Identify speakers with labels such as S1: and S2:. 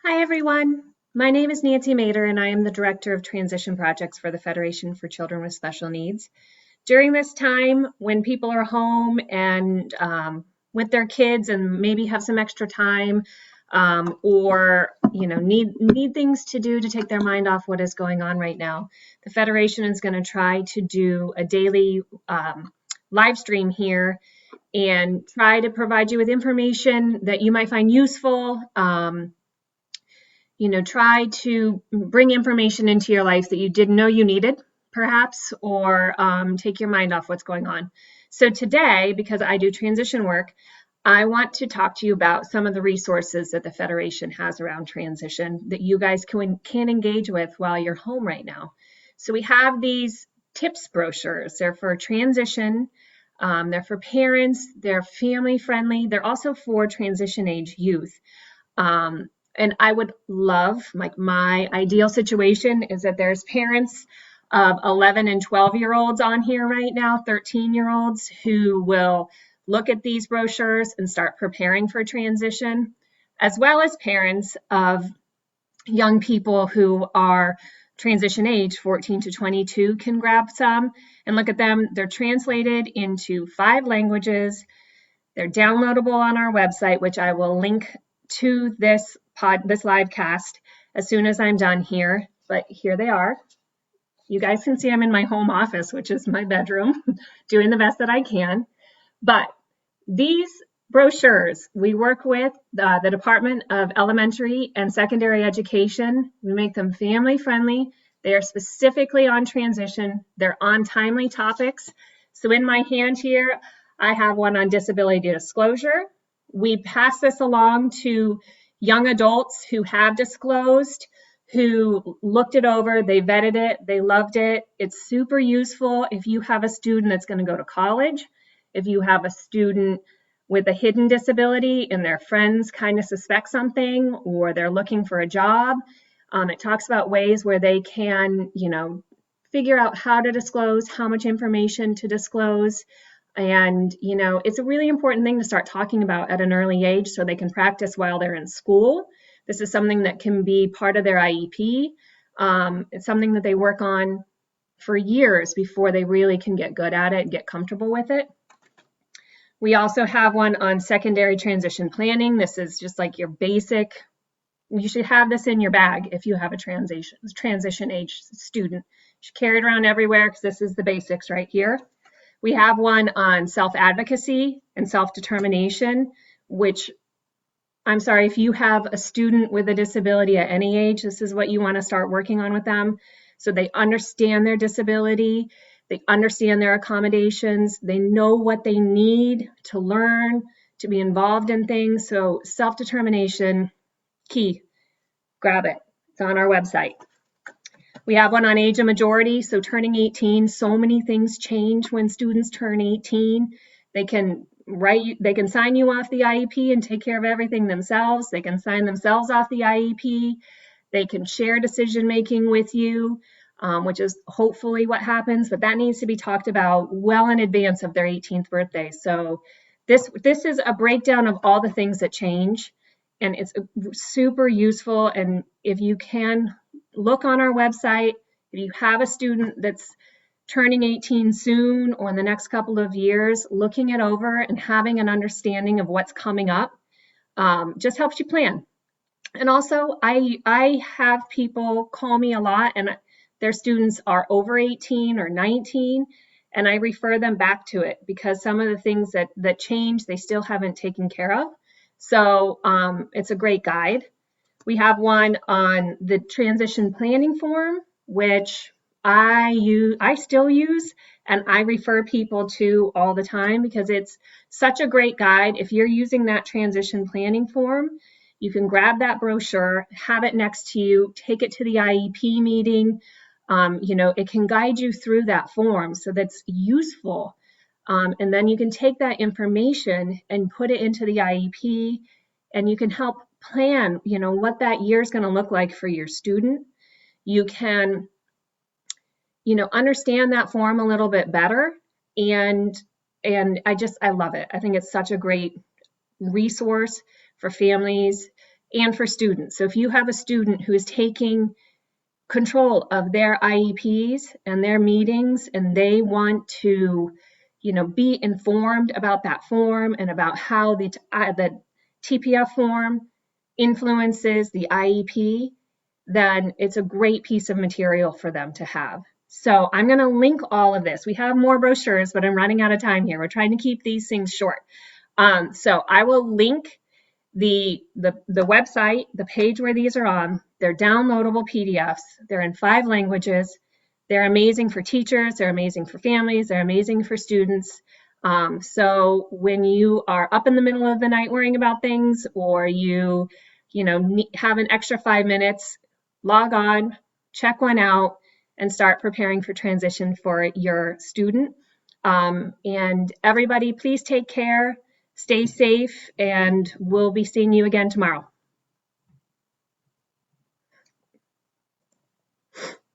S1: Hi, everyone. My name is Nancy Mader, and I am the Director of Transition Projects for the Federation for Children with Special Needs. During this time, when people are home and with their kids and maybe have some extra time or need things to do to take their mind off what is going on right now, the Federation is going to try to do a daily live stream here and try to provide you with information that you might find useful. Try to bring information into your life that you didn't know you needed, perhaps, or take your mind off what's going on. So today, because I do transition work, I want to talk to you about some of the resources that the Federation has around transition that you guys can engage with while you're home right now. So we have these tips brochures. They're for transition. They're for parents. They're family friendly. They're also for transition age youth. And I would love, like my ideal situation is that there's parents of 11 and 12-year-olds on here right now, 13-year-olds who will look at these brochures and start preparing for transition, as well as parents of young people who are transition age, 14 to 22, can grab some and look at them. They're translated into 5 languages. They're downloadable on our website, which I will link to this live cast as soon as I'm done here. But here they are. You guys can see I'm in my home office, which is my bedroom, doing the best that I can. But these brochures, we work with the Department of Elementary and Secondary Education. We make them family friendly. They are specifically on transition. They're on timely topics. So in my hand here, I have one on disability disclosure. We pass this along to young adults who have disclosed, who looked it over, they vetted it, they loved it. It's super useful if you have a student that's going to go to college, if you have a student with a hidden disability and their friends kind of suspect something or they're looking for a job. It talks about ways where they can, figure out how to disclose, how much information to disclose. And, it's a really important thing to start talking about at an early age so they can practice while they're in school. This is something that can be part of their IEP. It's something that they work on for years before they really can get good at it and get comfortable with it. We also have one on secondary transition planning. This is just like your basic. You should have this in your bag if you have a transition age student. You should carry it around everywhere because this is the basics right here. We have one on self-advocacy and self-determination, which, I'm sorry, if you have a student with a disability at any age, this is what you want to start working on with them. So they understand their disability, they understand their accommodations, they know what they need to learn, to be involved in things. So self-determination, key, grab it. It's on our website. We have one on age of majority, so turning 18. So many things change when students turn 18. They can sign you off the IEP and take care of everything themselves. They can sign themselves off the IEP. They can share decision making with you, which is hopefully what happens, but that needs to be talked about well in advance of their 18th birthday. So this is a breakdown of all the things that change, and it's super useful. And if you can, look on our website. If you have a student that's turning 18 soon or in the next couple of years, looking it over and having an understanding of what's coming up just helps you plan. And also, I have people call me a lot and their students are over 18 or 19, and I refer them back to it because some of the things that change, they still haven't taken care of. So it's a great guide. We have one on the transition planning form, which I still use, and I refer people to all the time because it's such a great guide. If you're using that transition planning form, you can grab that brochure, have it next to you, take it to the IEP meeting. It can guide you through that form, so that's useful. And then you can take that information and put it into the IEP, and you can help plan, what that year is going to look like for your student. You can, understand that form a little bit better. And I love it. I think it's such a great resource for families and for students. So if you have a student who is taking control of their IEPs and their meetings, and they want to, be informed about that form and about how the TPF form influences the IEP, then it's a great piece of material for them to have. So I'm going to link all of this. We have more brochures, but I'm running out of time here. We're trying to keep these things short. So I will link the website, the page where these are on. They're downloadable PDFs. They're in 5 languages. They're amazing for teachers. They're amazing for families. They're amazing for students. So when you are up in the middle of the night worrying about things, or you have an extra 5 minutes, log on, check one out, and start preparing for transition for your student. And everybody, please take care. Stay safe, and we'll be seeing you again tomorrow.